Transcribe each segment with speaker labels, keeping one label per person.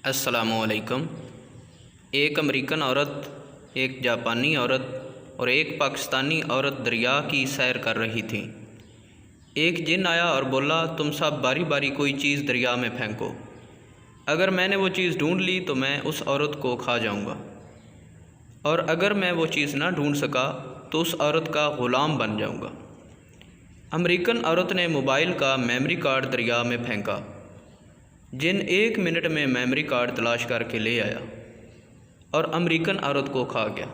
Speaker 1: अस्सलामु अलैकुम। एक अमेरिकन औरत, एक जापानी औरत और एक पाकिस्तानी औरत दरिया की सैर कर रही थी। एक जिन आया और बोला, तुम सब बारी बारी कोई चीज़ दरिया में फेंको। अगर मैंने वो चीज़ ढूंढ ली तो मैं उस औरत को खा जाऊंगा, और अगर मैं वो चीज़ ना ढूंढ सका तो उस औरत का ग़ुलाम बन जाऊंगा। अमेरिकन औरत ने मोबाइल का मेमोरी कार्ड दरिया में फेंका। जिन 1 मिनट में मेमोरी कार्ड तलाश करके ले आया और अमेरिकन औरत को खा गया।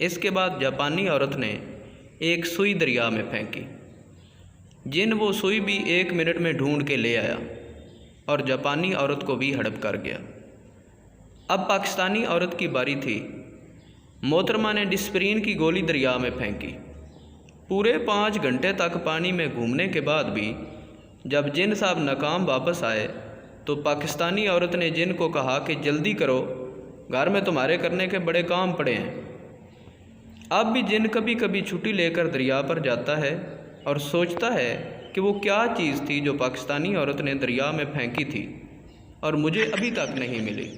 Speaker 1: इसके बाद जापानी औरत ने एक सुई दरिया में फेंकी। जिन वो सुई भी 1 मिनट में ढूंढ के ले आया और जापानी औरत को भी हड़प कर गया। अब पाकिस्तानी औरत की बारी थी। मोहतरमा ने डिस्परीन की गोली दरिया में फेंकी। पूरे 5 घंटे तक पानी में घूमने के बाद भी जब जिन साहब नाकाम वापस आए तो पाकिस्तानी औरत ने जिन को कहा कि जल्दी करो, घर में तुम्हारे करने के बड़े काम पड़े हैं। अब भी जिन कभी कभी छुट्टी लेकर दरिया पर जाता है और सोचता है कि वो क्या चीज़ थी जो पाकिस्तानी औरत ने दरिया में फेंकी थी और मुझे अभी तक नहीं मिली।